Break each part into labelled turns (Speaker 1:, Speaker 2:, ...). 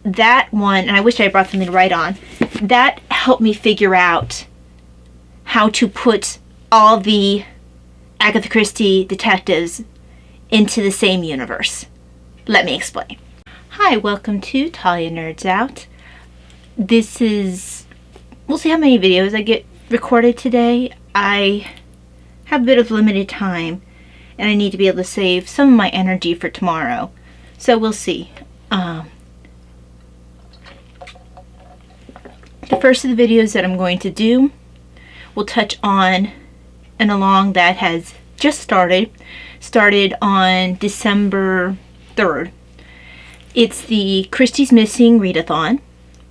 Speaker 1: that one, and I wish I brought something to write on, that helped me figure out how to put all the Agatha Christie detectives into the same universe. Let me explain. Hi, welcome to Talia Nerds Out. This is, we'll see how many videos I get recorded today. I have a bit of limited time and I need to be able to save some of my energy for tomorrow. So we'll see. The first of the videos that I'm going to do will touch on an along that has just started on December 3rd. It's the Christie's Missing Readathon.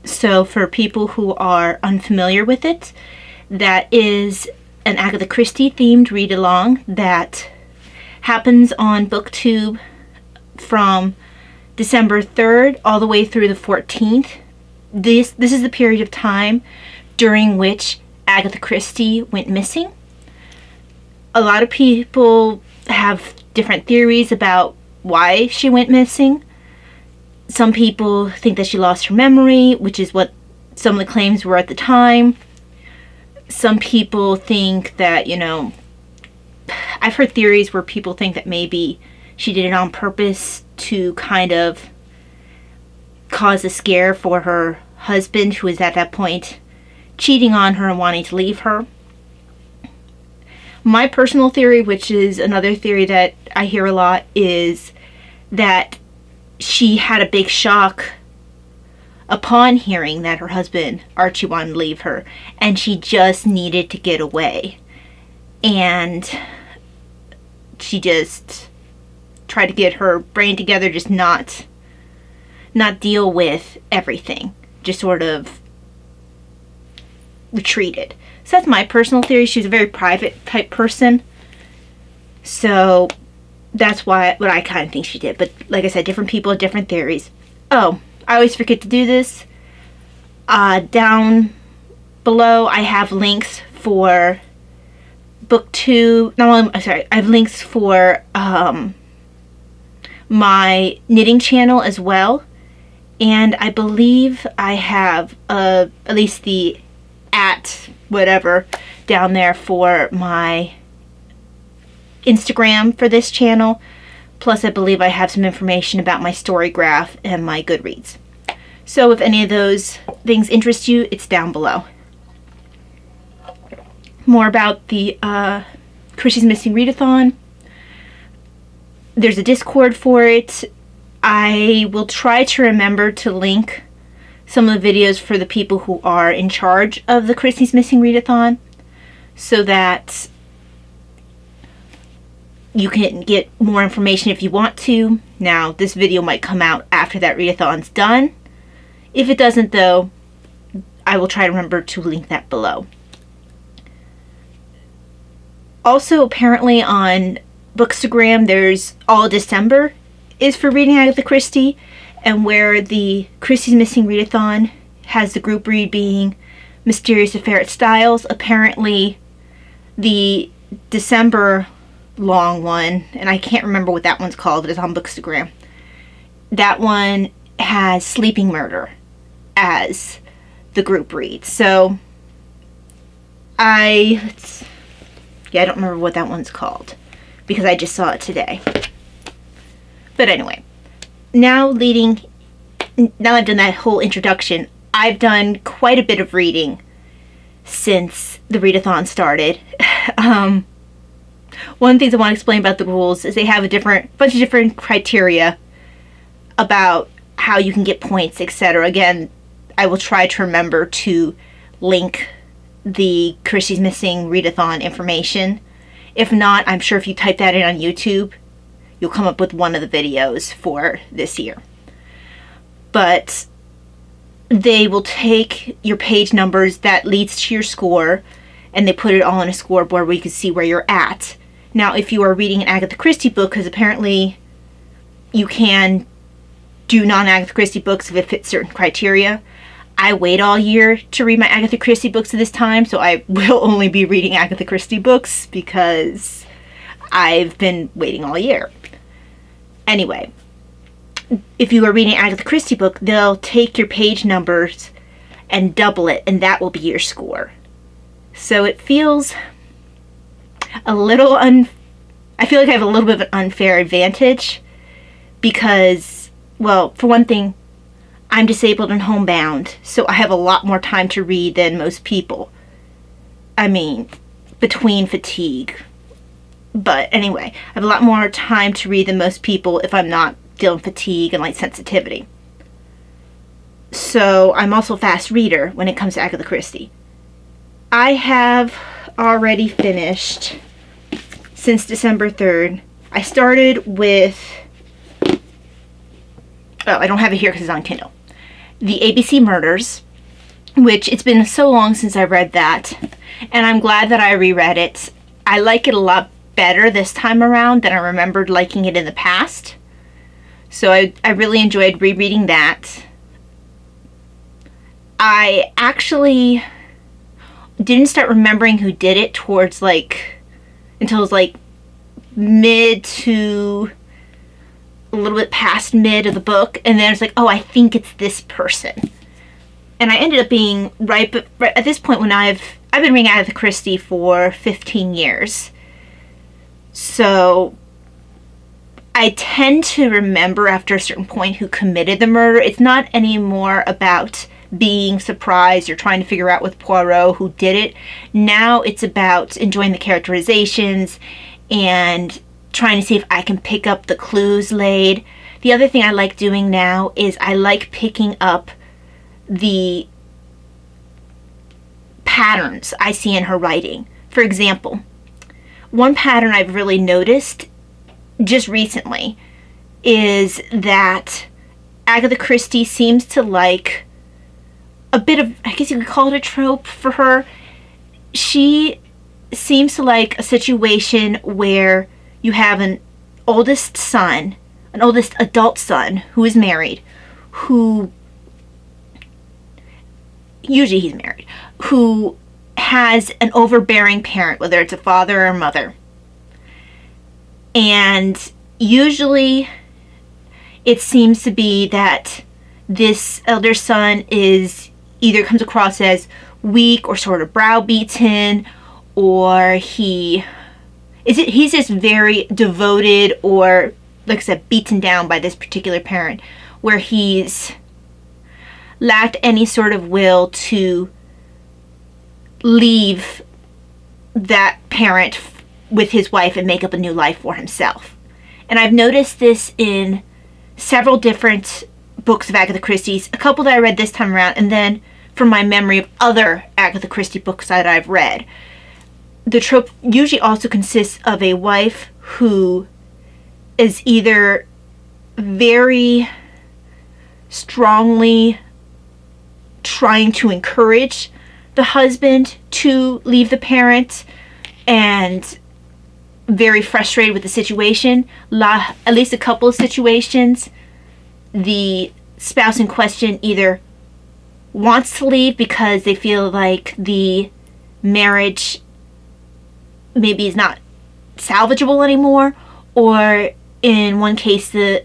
Speaker 1: So for people who are unfamiliar with it, that is an Agatha Christie themed read along that happens on booktube from December 3rd all the way through the 14th. This is the period of time during which Agatha Christie went missing. A lot of people have different theories about why she went missing. Some people think that she lost her memory, which is what some of the claims were at the time. Some people think that, I've heard theories where people think that maybe she did it on purpose to kind of cause a scare for her husband, who was at that point cheating on her and wanting to leave her. My personal theory, which is another theory that I hear a lot, is that she had a big shock upon hearing that her husband, Archie, wanted to leave her, and she just needed to get away. And she just tried to get her brain together, just not deal with everything. Just sort of retreated. So that's my personal theory. She was a very private type person. So that's what I kind of think she did. But like I said, different people have different theories. Oh, I always forget to do this. Down below I have links for booktube. I have links for my knitting channel as well. And I believe I have at least the @ down there for my Instagram for this channel. Plus I believe I have some information about my story graph and my Goodreads. So if any of those things interest you, it's down below. More about the Christie's Missing Readathon. There's a Discord for it. I will try to remember to link some of the videos for the people who are in charge of the Christie's Missing Readathon, so that you can get more information if you want to. Now, this video might come out after that readathon's done. If it doesn't, though, I will try to remember to link that below. Also, apparently on Bookstagram, there's all December is for reading Agatha Christie, and where the Christie's Missing Readathon has the group read being Mysterious Affair at Styles. Apparently, the December long one, and I can't remember what that one's called, but it's on Bookstagram. That one has Sleeping Murder as the group read. So, I don't remember what that one's called because I just saw it today. But anyway, now I've done that whole introduction, I've done quite a bit of reading since the readathon started. One of the things I want to explain about the rules is they have a bunch of different criteria about how you can get points, etc. Again, I will try to remember to link the Christie's Missing Readathon information. If not, I'm sure if you type that in on YouTube, you'll come up with one of the videos for this year. But they will take your page numbers that leads to your score, and they put it all on a scoreboard where you can see where you're at. Now, if you are reading an Agatha Christie book, because apparently you can do non-Agatha Christie books if it fits certain criteria. I wait all year to read my Agatha Christie books at this time, so I will only be reading Agatha Christie books because I've been waiting all year. Anyway, if you are reading an Agatha Christie book, they'll take your page numbers and double it, and that will be your score. So it feels a little I feel like I have a little bit of an unfair advantage because, well, for one thing, I'm disabled and homebound, so I have a lot more time to read than most people. I mean, between fatigue. But anyway, I have a lot more time to read than most people if I'm not dealing with fatigue and light sensitivity. So I'm also a fast reader when it comes to Agatha Christie. I have already finished, since December 3rd, I started with, I don't have it here because it's on Kindle, the ABC Murders, which it's been so long since I read that, and I'm glad that I reread it. I like it a lot better this time around than I remembered liking it in the past. So I really enjoyed rereading that. I actually didn't start remembering who did it towards until it was mid to a little bit past mid of the book, and then it's oh, I think it's this person. And I ended up being right at this point when I've been reading Agatha Christie for 15 years. So I tend to remember after a certain point who committed the murder. It's not anymore about being surprised or trying to figure out with Poirot who did it. Now it's about enjoying the characterizations and trying to see if I can pick up the clues laid. The other thing I like doing now is I like picking up the patterns I see in her writing. For example, one pattern I've really noticed just recently is that Agatha Christie seems to like a bit of, I guess you could call it a trope for her. She seems to like a situation where you have an oldest adult son who is married, who, usually he's married, who has an overbearing parent, whether it's a father or a mother. And usually it seems to be that this elder son either comes across as weak or sort of browbeaten, or he's just very devoted or, like I said, beaten down by this particular parent, where he's lacked any sort of will to leave that parent with his wife and make up a new life for himself. And I've noticed this in several different books of Agatha Christie's, a couple that I read this time around, and then from my memory of other Agatha Christie books that I've read. The trope usually also consists of a wife who is either very strongly trying to encourage the husband to leave the parent and very frustrated with the situation. At least a couple of situations, the spouse in question either wants to leave because they feel like the marriage maybe is not salvageable anymore, or in one case the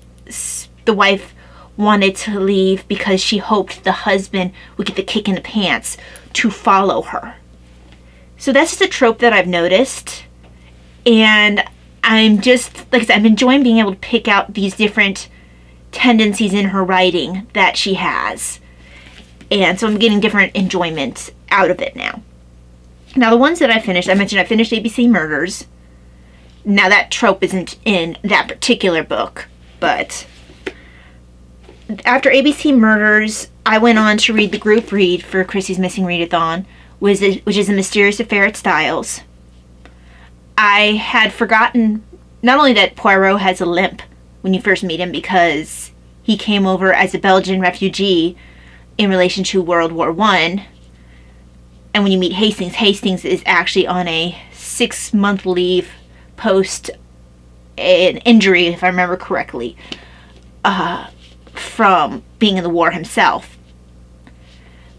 Speaker 1: wife wanted to leave because she hoped the husband would get the kick in the pants to follow her. So that's just a trope that I've noticed, and I'm just, like I said, I'm enjoying being able to pick out these different tendencies in her writing that she has. And so I'm getting different enjoyment out of it now. Now the ones that I finished, I mentioned I finished ABC Murders. Now that trope isn't in that particular book, but after ABC Murders, I went on to read the group read for Christie's Missing Readathon, which is A Mysterious Affair at Styles. I had forgotten not only that Poirot has a limp when you first meet him because he came over as a Belgian refugee in relation to World War I. And when you meet Hastings is actually on a 6-month leave post an injury, if I remember correctly, from being in the war himself.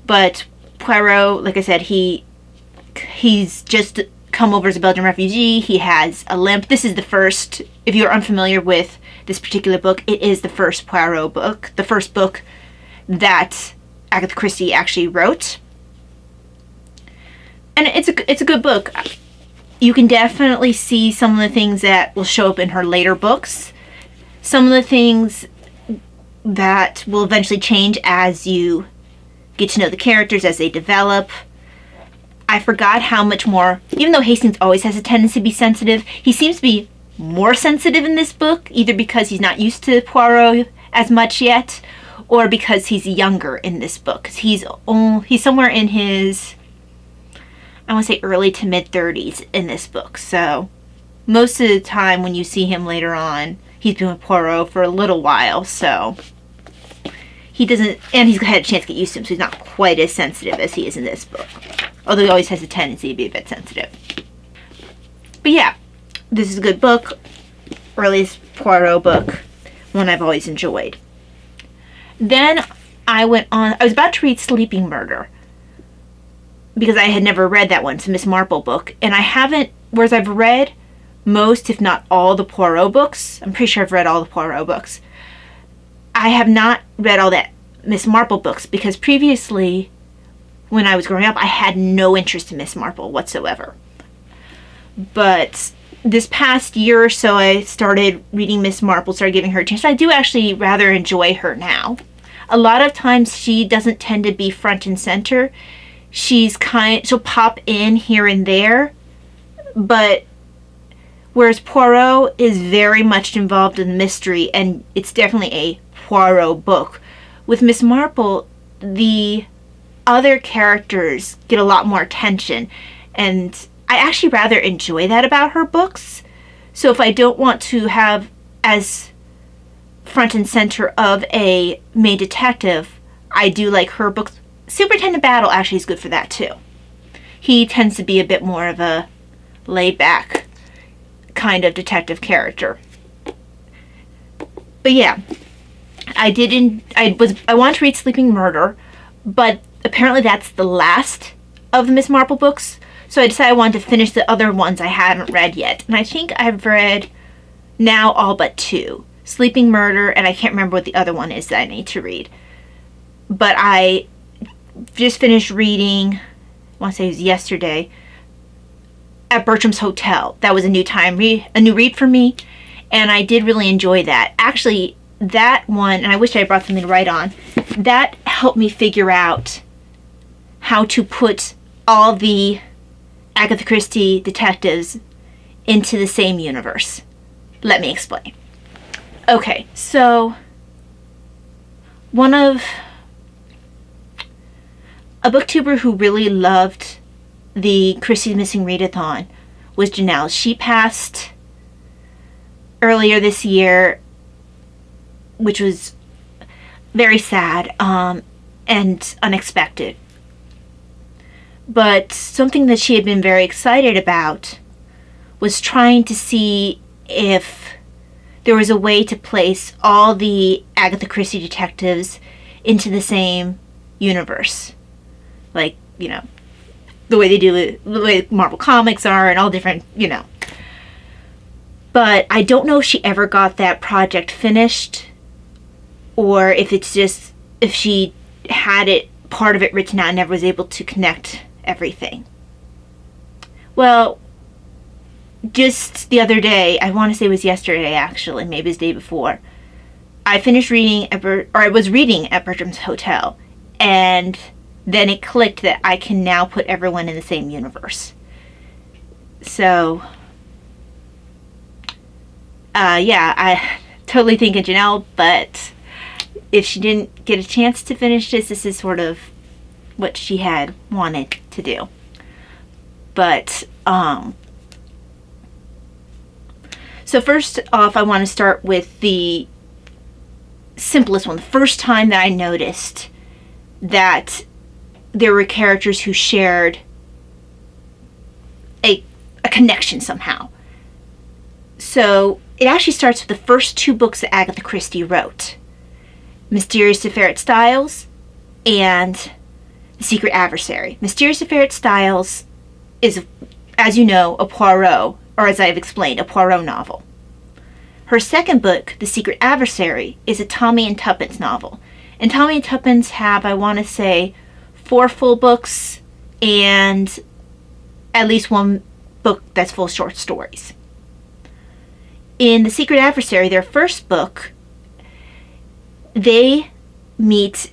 Speaker 1: But Poirot, like I said, he's just come over as a Belgian refugee. He has a limp. This is the first, if you're unfamiliar with this particular book, it is the first Poirot book, the first book that Agatha Christie actually wrote. And it's a good book. You can definitely see some of the things that will show up in her later books. Some of the things that will eventually change as you get to know the characters, as they develop. I forgot how much more, even though Hastings always has a tendency to be sensitive, he seems to be more sensitive in this book, either because he's not used to Poirot as much yet, or because he's younger in this book. 'Cause he's somewhere in his, I want to say early to mid 30s in this book. So most of the time when you see him later on, he's been with Poirot for a little while, so he doesn't, and he's had a chance to get used to him, so he's not quite as sensitive as he is in this book. Although he always has a tendency to be a bit sensitive. But yeah, this is a good book. Earliest Poirot book. One I've always enjoyed. Then I was about to read Sleeping Murder, because I had never read that one. It's a Miss Marple book. And I haven't, whereas I've read most, if not all, the Poirot books. I'm pretty sure I've read all the Poirot books. I have not read all that Miss Marple books, because previously, when I was growing up, I had no interest in Miss Marple whatsoever. But this past year or so, I started reading Miss Marple, started giving her a chance. I do actually rather enjoy her now. A lot of times she doesn't tend to be front and center. She'll pop in here and there, but whereas Poirot is very much involved in mystery, and it's definitely a Poirot book. With Miss Marple, the other characters get a lot more attention, and I actually rather enjoy that about her books. So if I don't want to have as front and center of a main detective, I do like her books. Superintendent Battle actually is good for that too. He tends to be a bit more of a laid back kind of detective character. But yeah, I wanted to read Sleeping Murder, but apparently that's the last of the Miss Marple books, so I decided I wanted to finish the other ones I hadn't read yet. And I think I've read now all but 2. Sleeping Murder, and I can't remember what the other one is that I need to read. But I just finished reading, I want to say it was yesterday, At Bertram's Hotel. That was a new read for me, and I did really enjoy that. Actually, that one, and I wish I brought something to write on, that helped me figure out how to put all the Agatha Christie detectives into the same universe. Let me explain. Okay, so a booktuber who really loved the Christie's Missing Readathon was Janelle. She passed earlier this year, which was very sad and unexpected. But something that she had been very excited about was trying to see if there was a way to place all the Agatha Christie detectives into the same universe. Like, the way they do it, the way Marvel comics are, and all different, But I don't know if she ever got that project finished, or if she had part of it written out and never was able to connect everything. Well, just the other day, I want to say it was yesterday actually, maybe it was the day before, I finished reading, I was reading At Bertram's Hotel, and then it clicked that I can now put everyone in the same universe. So, yeah, I totally think of Janelle, but if she didn't get a chance to finish this is sort of what she had wanted to do. But, so first off, I want to start with the simplest one. The first time that I noticed that there were characters who shared a connection somehow. So it actually starts with the first 2 books that Agatha Christie wrote. Mysterious Affair at Styles and The Secret Adversary. Mysterious Affair at Styles is as you know, a Poirot, or as I've explained, a Poirot novel. Her second book, The Secret Adversary, is a Tommy and Tuppence novel. And Tommy and Tuppence have, I want to say, 4 full books and at least 1 book that's full of short stories. In The Secret Adversary, their first book, they meet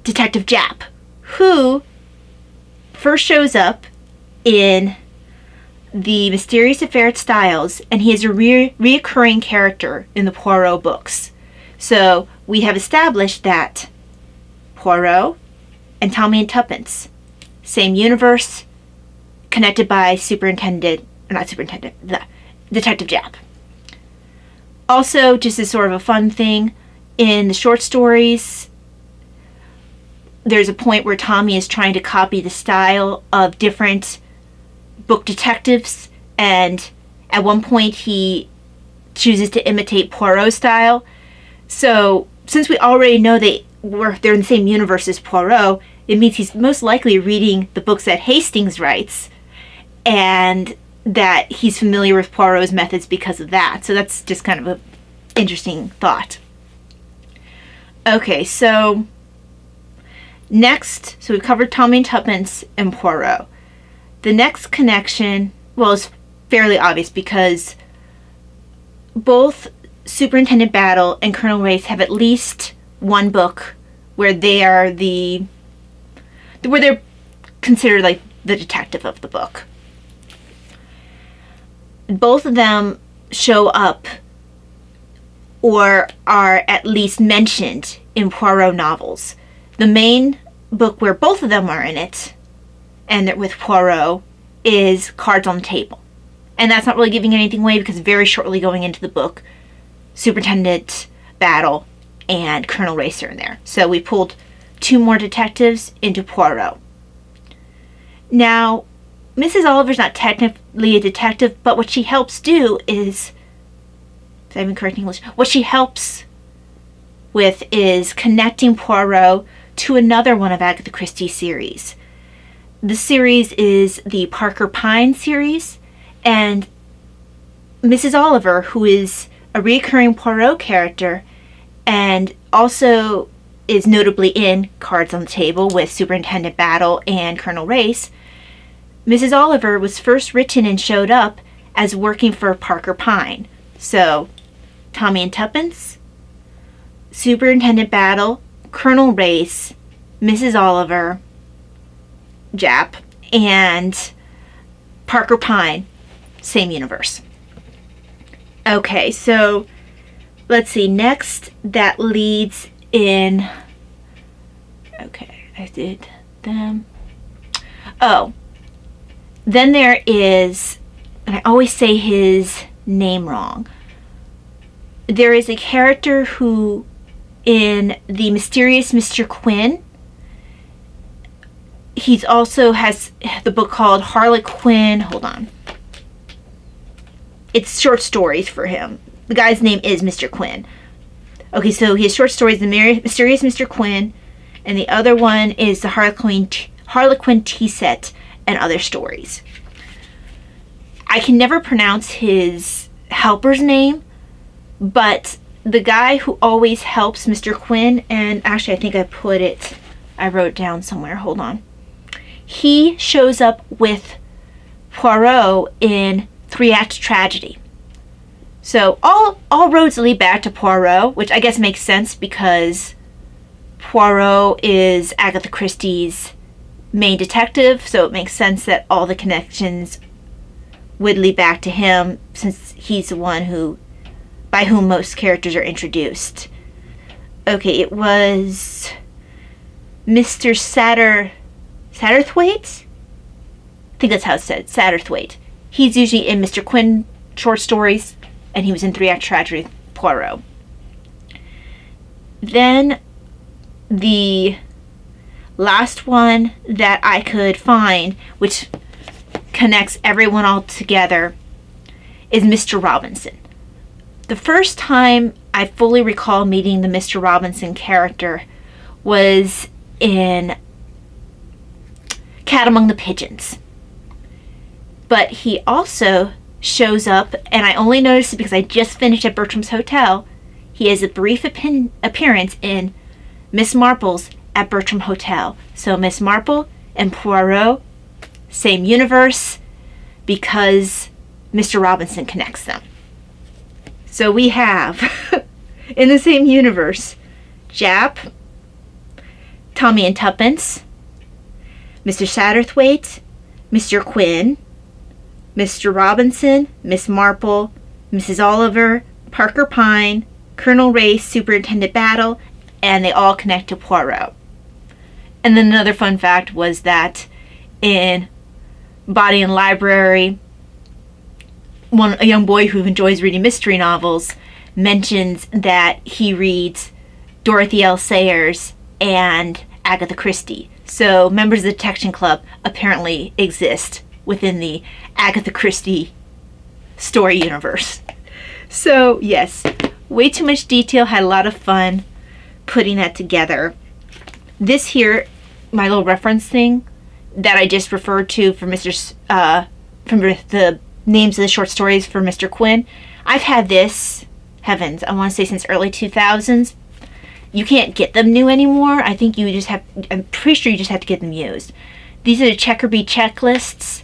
Speaker 1: Detective Japp, who first shows up in The Mysterious Affair at Styles, and he is a reoccurring character in the Poirot books. So we have established that Poirot and Tommy and Tuppence, same universe, connected by Detective Japp. Also, just as sort of a fun thing, in the short stories, there's a point where Tommy is trying to copy the style of different book detectives, and at one point he chooses to imitate Poirot's style. So, since we already know they're in the same universe as Poirot, it means he's most likely reading the books that Hastings writes, and that he's familiar with Poirot's methods because of that. So that's just kind of an interesting thought. Okay, so next, so we've covered Tommy and Tuppence and Poirot. The next connection, well, is fairly obvious because both Superintendent Battle and Colonel Race have at least one book where they're considered like the detective of the book. Both of them show up or are at least mentioned in Poirot novels. The main book where both of them are in it, and with Poirot, is Cards on the Table. And that's not really giving anything away because very shortly going into the book, Superintendent Battle and Colonel Race are in there. So we pulled 2 more detectives into Poirot. Now, Mrs. Oliver's not technically a detective, but what she helps do is, if I'm correct in English, what she helps with is connecting Poirot to another one of Agatha Christie's series. The series is the Parker Pyne series, and Mrs. Oliver, who is a recurring Poirot character and also is notably in Cards on the Table with Superintendent Battle and Colonel Race, Mrs. Oliver was first written and showed up as working for Parker Pyne. So, Tommy and Tuppence, Superintendent Battle, Colonel Race, Mrs. Oliver, Japp, and Parker Pyne, same universe. Okay, so let's see. Next, that leads in. Okay, I did them. Oh, then there is, and I always say his name wrong. There is a character who, in The Mysterious Mr. Quin, he's also has the book called Harley Quin. Hold on. It's short stories for him. The guy's name is Mr. Quin. Okay, so he has short stories, The Mysterious Mr. Quin, and the other one is the Harley Quin tea set and other stories. I can never pronounce his helper's name, but the guy who always helps Mr. Quin, and actually I think I wrote it down somewhere, hold on. He shows up with Poirot in 3-Act Tragedy. So all roads lead back to Poirot, which I guess makes sense because Poirot is Agatha Christie's main detective, so it makes sense that all the connections would lead back to him since he's the one by whom most characters are introduced. Okay, it was Mr. Satterthwaite? I think that's how it's said, Satterthwaite. He's usually in Mr. Quin short stories, and he was in 3-Act Tragedy with Poirot. Then the last one that I could find, which connects everyone all together, is Mr. Robinson. The first time I fully recall meeting the Mr. Robinson character was in Cat Among the Pigeons. But he also shows up, and I only noticed it because I just finished at Bertram's Hotel. He has a brief appearance in Miss Marple's at Bertram Hotel. So Miss Marple and Poirot, same universe, because Mr. Robinson connects them. So we have, in the same universe, Jap, Tommy and Tuppence, Mr. Satterthwaite, Mr. Quin, Mr. Robinson, Miss Marple, Mrs. Oliver, Parker Pyne, Colonel Race, Superintendent Battle, and they all connect to Poirot. And then another fun fact was that in Body and Library, a young boy who enjoys reading mystery novels mentions that he reads Dorothy L. Sayers and Agatha Christie. So members of the Detection Club apparently exist within the Agatha Christie story universe. So yes, way too much detail, had a lot of fun putting that together. This here, my little reference thing that I just referred to for from the names of the short stories for Mr. Quin, I've had this, heavens, I want to say since early 2000s. You can't get them new anymore. I think you just have, I'm pretty sure you just have to get them used. These are the Checkerby checklists.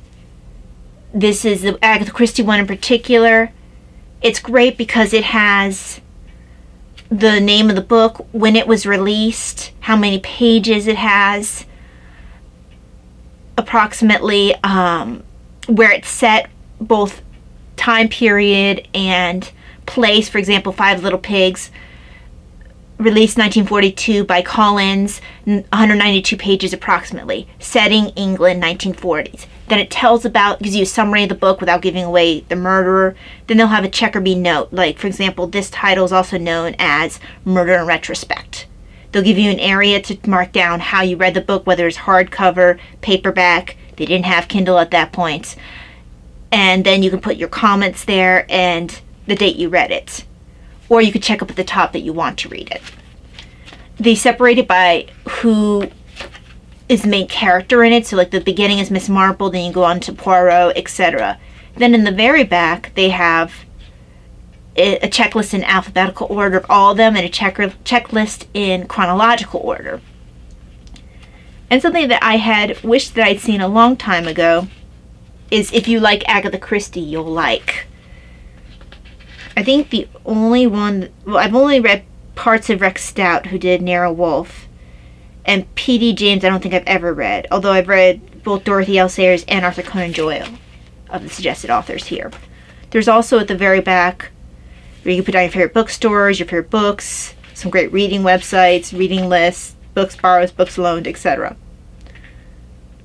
Speaker 1: This is the Agatha Christie one in particular. It's great because it has the name of the book, when it was released, how many pages it has, approximately where it's set, both time period and place. For example, Five Little Pigs, released 1942 by Collins, 192 pages approximately. Setting England, 1940s. Then it gives you a summary of the book without giving away the murderer. Then they'll have a Checkerby note. Like, for example, this title is also known as Murder in Retrospect. They'll give you an area to mark down how you read the book, whether it's hardcover, paperback. They didn't have Kindle at that point. And then you can put your comments there and the date you read it. Or you could check up at the top that you want to read it. They separate it by who is the main character in it. So like the beginning is Miss Marple, then you go on to Poirot, etc. Then in the very back, they have a checklist in alphabetical order of all of them and a checklist in chronological order. And something that I had wished that I'd seen a long time ago is, if you like Agatha Christie, you'll like, I think the only one, well, I've only read parts of Rex Stout, who did Nero Wolfe, and P.D. James I don't think I've ever read, although I've read both Dorothy L. Sayers and Arthur Conan Doyle of the suggested authors here. There's also at the very back where you can put down your favorite bookstores, your favorite books, some great reading websites, reading lists, books borrowed, books loaned, etc.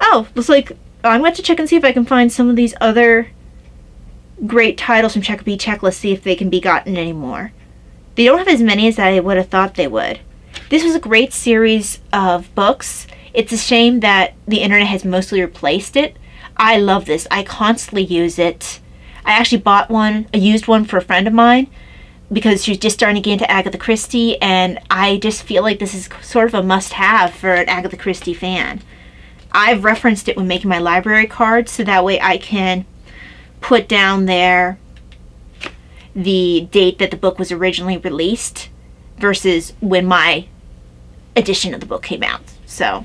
Speaker 1: Oh, looks like I'm going to check and see if I can find some of these other great titles from Checkerby Checklist, see if they can be gotten anymore. They don't have as many as I would have thought they would. This was a great series of books. It's a shame that the internet has mostly replaced it. I love this. I constantly use it. I actually bought a used one for a friend of mine because she was just starting to get into Agatha Christie, and I just feel like this is sort of a must-have for an Agatha Christie fan. I've referenced it when making my library cards, so that way I can put down there the date that the book was originally released versus when my edition of the book came out. So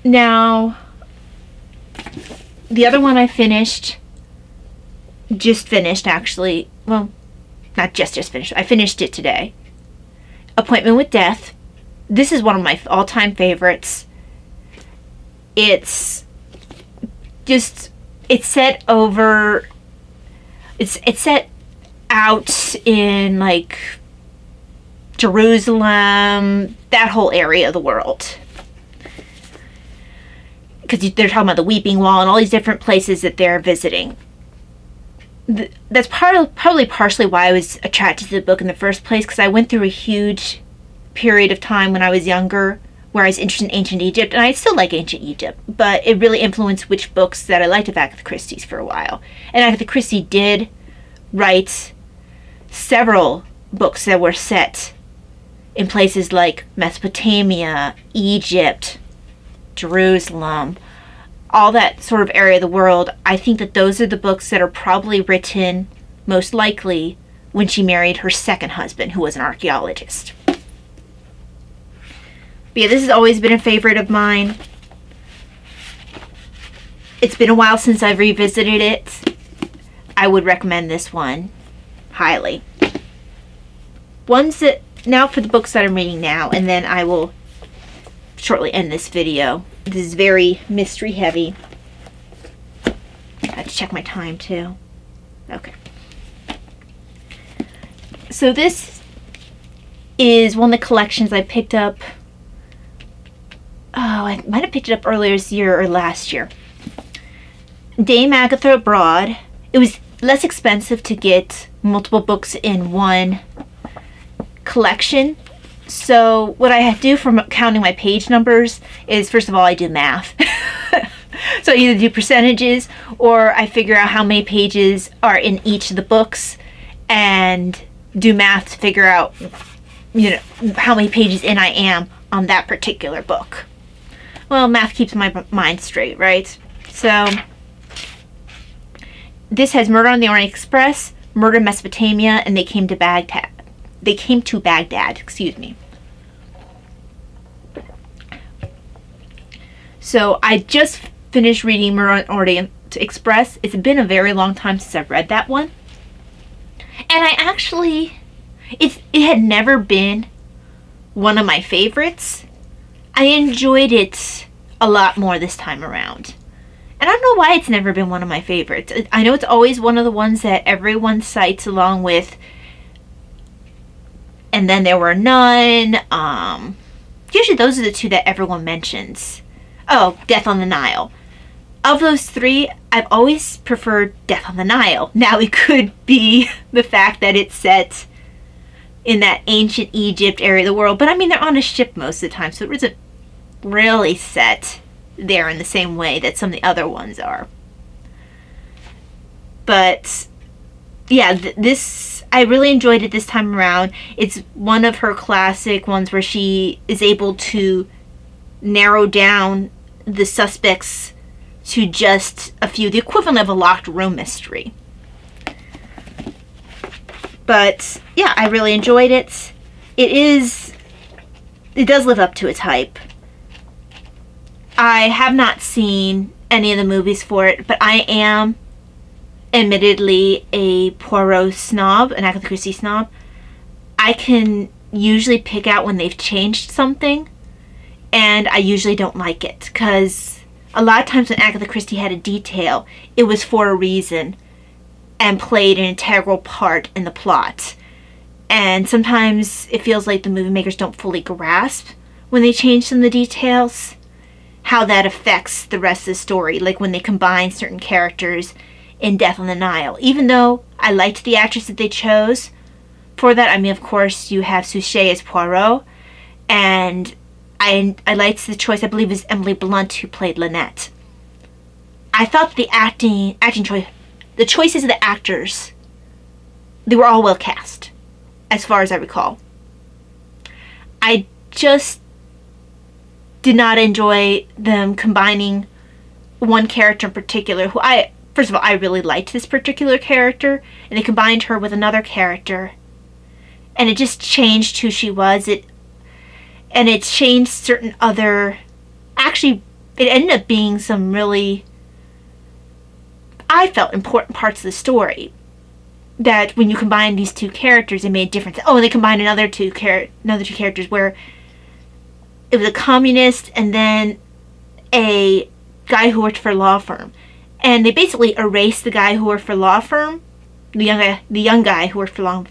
Speaker 1: now the other one I just finished actually, well, not just finished, I finished it today. Appointment with Death. This is one of my all-time favorites. It's set out in like Jerusalem, that whole area of the world, because they're talking about the Weeping Wall and all these different places that they're visiting. That's probably partially why I was attracted to the book in the first place, because I went through a huge period of time when I was younger where I was interested in ancient Egypt, and I still like ancient Egypt, but it really influenced which books that I liked of Agatha Christie's for a while. And Agatha Christie did write several books that were set in places like Mesopotamia, Egypt, Jerusalem, all that sort of area of the world, I think that those are the books that are probably written most likely when she married her second husband, who was an archaeologist. But yeah, this has always been a favorite of mine. It's been a while since I've revisited it. I would recommend this one highly. Now for the books that I'm reading now, and then I will shortly end this video. This is very mystery heavy. I have to check my time too. Okay. So this is one of the collections I picked up. Oh, I might have picked it up earlier this year or last year. Dame Agatha Abroad. It was less expensive to get multiple books in one collection. So what I do from counting my page numbers is, first of all, I do math. So I either do percentages, or I figure out how many pages are in each of the books and do math to figure out, how many pages in I am on that particular book. Well, math keeps my mind straight, right? So this has Murder on the Orient Express, Murder in Mesopotamia, and They Came to Baghdad. Excuse me. So I just finished reading Murder on the Orient Express. It's been a very long time since I've read that one. And I actually, it had never been one of my favorites. I enjoyed it a lot more this time around. And I don't know why it's never been one of my favorites. I know it's always one of the ones that everyone cites along with And Then There Were None. Usually those are the two that everyone mentions. Oh, Death on the Nile. Of those three, I've always preferred Death on the Nile. Now, it could be the fact that it's set in that ancient Egypt area of the world, but I mean, they're on a ship most of the time, so it isn't really set there in the same way that some of the other ones are. But yeah, I really enjoyed it this time around. It's one of her classic ones where she is able to narrow down the suspects to just a few, the equivalent of a locked room mystery. But yeah, I really enjoyed it. It does live up to its hype. I have not seen any of the movies for it, but I am admittedly a Poirot snob, an Agatha Christie snob. I can usually pick out when they've changed something, and I usually don't like it, because a lot of times when Agatha Christie had a detail, it was for a reason and played an integral part in the plot. And sometimes it feels like the movie makers don't fully grasp when they change some of the details, how that affects the rest of the story, like when they combine certain characters in Death on the Nile. Even though I liked the actress that they chose for that, I mean, of course, you have Suchet as Poirot, and I liked the choice, I believe it was Emily Blunt who played Lynette. I thought the acting choice, the choices of the actors, they were all well cast, as far as I recall. I just did not enjoy them combining one character in particular, who first of all, I really liked this particular character, and they combined her with another character, and it just changed who she was. And it changed certain other... Actually, it ended up being some really, I felt, important parts of the story. That when you combine these two characters, it made a difference. Oh, and they combined another two characters where it was a communist and then a guy who worked for a law firm. And they basically erased the guy who worked for a law firm, the young guy who worked for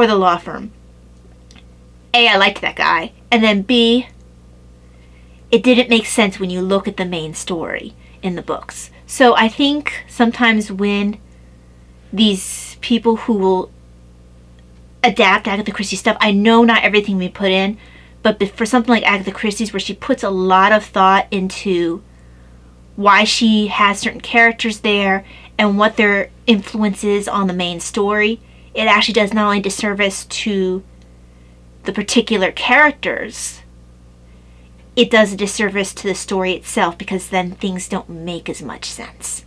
Speaker 1: the law firm. A, I liked that guy. And then B, it didn't make sense when you look at the main story in the books. So I think sometimes when these people who will adapt Agatha Christie stuff, I know not everything we put in, but for something like Agatha Christie's, where she puts a lot of thought into why she has certain characters there and what their influence is on the main story, it actually does not only disservice to the particular characters, it does a disservice to the story itself, because then things don't make as much sense.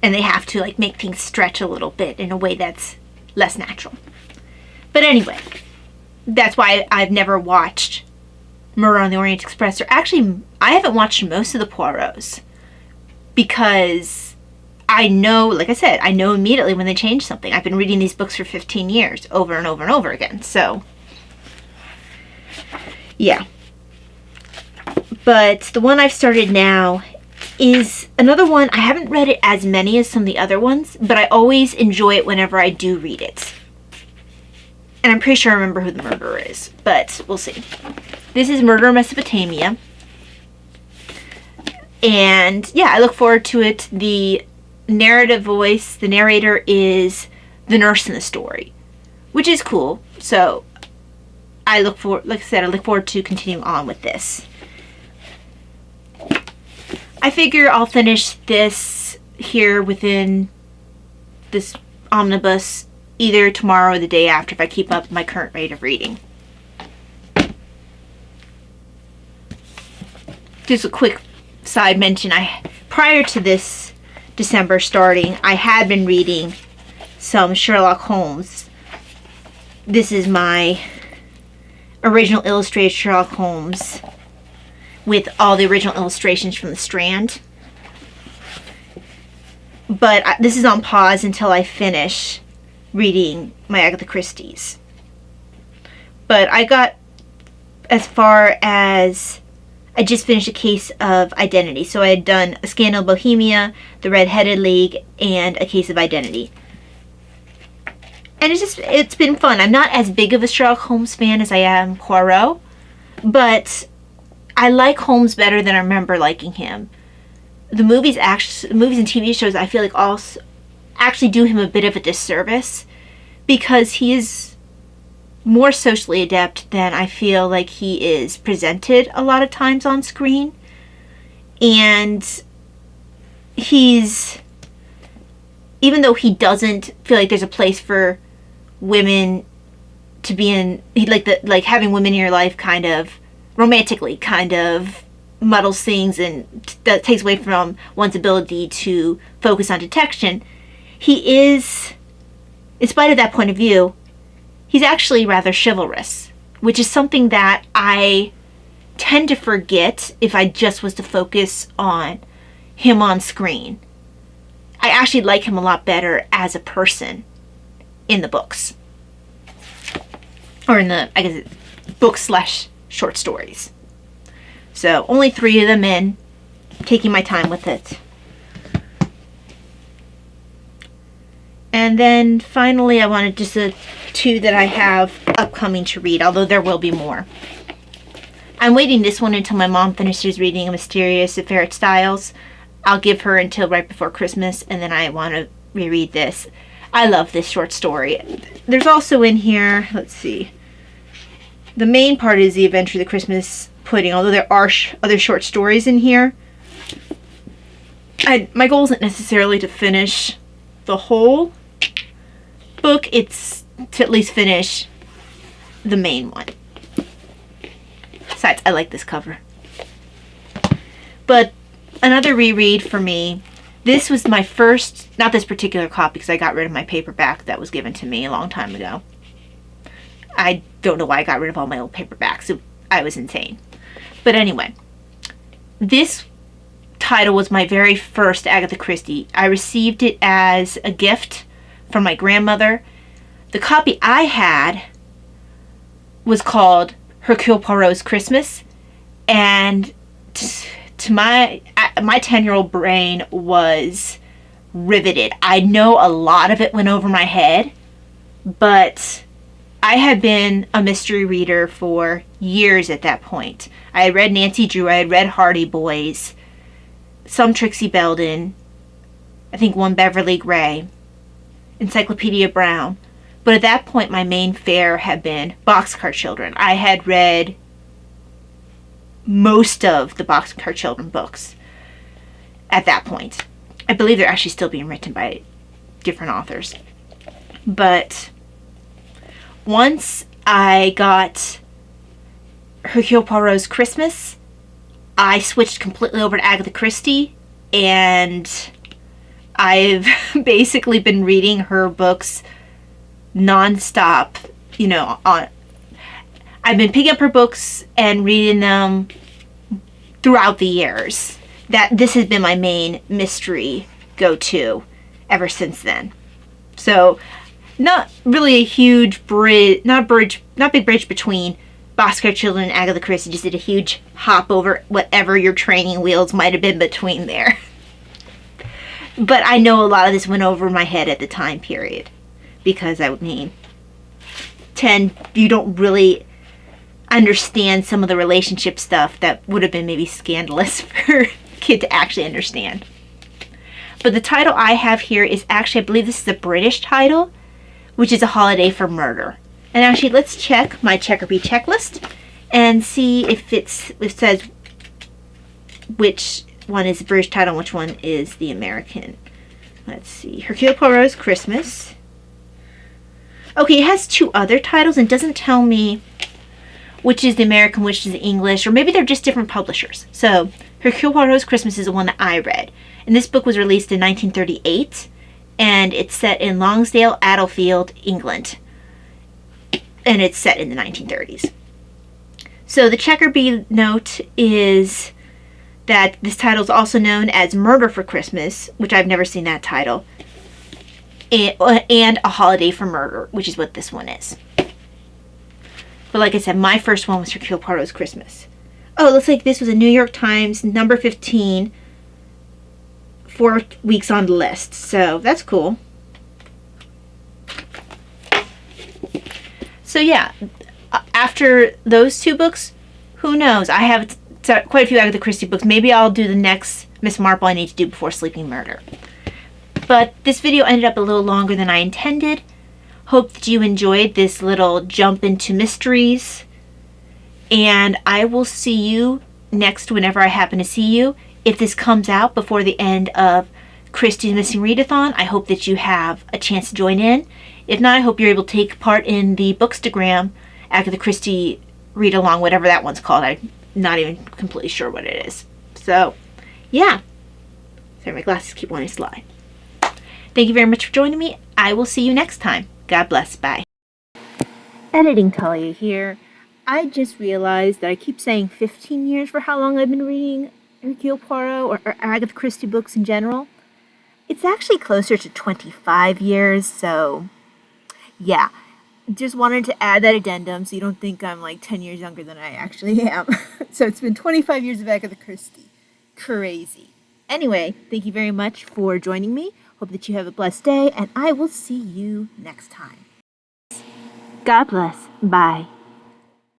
Speaker 1: And they have to like make things stretch a little bit in a way that's less natural. But anyway, that's why I've never watched Murder on the Orient Express. Or actually, I haven't watched most of the Poirots, because I know, like I said, I know immediately when they change something. I've been reading these books for 15 years, over and over and over again. So, yeah. But the one I've started now is another one. I haven't read it as many as some of the other ones, but I always enjoy it whenever I do read it. And I'm pretty sure I remember who the murderer is, but we'll see. This is Murder in Mesopotamia. And yeah, I look forward to it. The narrative voice, the narrator is the nurse in the story, which is cool. So I look forward, like I said, I look forward to continuing on with this. I figure I'll finish this here within this omnibus either tomorrow or the day after, if I keep up my current rate of reading. Just a quick side mention, prior to this December starting, I had been reading some Sherlock Holmes. This is my original illustrated Sherlock Holmes with all the original illustrations from the Strand. But this is on pause until I finish reading my Agatha Christie's. But I got as far as I just finished A Case of Identity. So I had done A Scandal in Bohemia, The Red-Headed League, and A Case of Identity. And it's been fun. I'm not as big of a Sherlock Holmes fan as I am Poirot, but I like Holmes better than I remember liking him. The movies and TV shows, I feel like also actually do him a bit of a disservice, because he is more socially adept than I feel like he is presented a lot of times on screen. And he's, even though he doesn't feel like there's a place for women to be in, like having women in your life kind of romantically kind of muddles things and that takes away from one's ability to focus on detection. He is, in spite of that point of view, he's actually rather chivalrous, which is something that I tend to forget if I just was to focus on him on screen. I actually like him a lot better as a person in the books. Or in the, I guess, books/short stories. So, only 3 of them in, taking my time with it. And then finally I wanted just the 2 that I have upcoming to read, although there will be more. I'm waiting this one until my mom finishes reading A Mysterious Affair at Styles. I'll give her until right before Christmas, and then I want to reread this. I love this short story. There's also in here, let's see, the main part is The Adventure of the Christmas Pudding, although there are other short stories in here. My goal isn't necessarily to finish the whole book, it's to at least finish the main one. Besides, I like this cover. But another reread for me, this was my first, not this particular copy because I got rid of my paperback that was given to me a long time ago. I don't know why I got rid of all my old paperbacks. I was insane. But anyway, this title was my very first Agatha Christie. I received it as a gift from my grandmother. The copy I had was called Hercule Poirot's Christmas, and to my 10-year-old brain was riveted. I know a lot of it went over my head, but I had been a mystery reader for years at that point. I had read Nancy Drew, I had read Hardy Boys, some Trixie Belden, I think one Beverly Gray, Encyclopedia Brown. But at that point, my main fare had been Boxcar Children. I had read most of the Boxcar Children books at that point. I believe they're actually still being written by different authors. But once I got Hercule Poirot's Christmas, I switched completely over to Agatha Christie, and I've basically been reading her books non-stop, you know, I've been picking up her books and reading them throughout the years. This has been my main mystery go-to ever since then. So, not really a huge bridge, not big bridge between Boxcar Children and Agatha Christie. Just did a huge hop over whatever your training wheels might have been between there. But I know a lot of this went over my head at the time period. Because, I mean, you don't really understand some of the relationship stuff that would have been maybe scandalous for a kid to actually understand. But the title I have here is actually, I believe this is a British title, which is A Holiday for Murder. And actually, let's check my Checkerby checklist and see if it says which one is the British title and which one is the American. Let's see. Hercule Poirot's Christmas. Okay, it has two other titles and doesn't tell me which is the American, which is the English, or maybe they're just different publishers. So, Hercule Poirot's Christmas is the one that I read. And this book was released in 1938, and it's set in Lonsdale, Adelfield, England. And it's set in the 1930s. So the Checkerby note is that this title is also known as Murder for Christmas, which I've never seen that title, and A Holiday for Murder, which is what this one is. But like I said, my first one was Hercule Poirot's Christmas. Oh, it looks like this was a New York Times number 15, 4 weeks on the list. So that's cool. So yeah, after those two books, who knows? I have quite a few Agatha Christie books. Maybe I'll do the next Miss Marple I need to do before Sleeping Murder. But this video ended up a little longer than I intended. Hope that you enjoyed this little jump into mysteries. And I will see you next whenever I happen to see you. If this comes out before the end of Christie's Missing Readathon, I hope that you have a chance to join in. If not, I hope you're able to take part in the Bookstagram Agatha Christie read along, whatever that one's called. I'm not even completely sure what it is. So, yeah. Sorry, my glasses keep wanting to slide. Thank you very much for joining me. I will see you next time. God bless. Bye. Editing Talia here. I just realized that I keep saying 15 years for how long I've been reading Hercule Poirot or Agatha Christie books in general. It's actually closer to 25 years, so yeah. Just wanted to add that addendum so you don't think I'm like 10 years younger than I actually am. So it's been 25 years of Agatha Christie. Crazy. Anyway, thank you very much for joining me. Hope that you have a blessed day, and I will see you next time. God bless. Bye.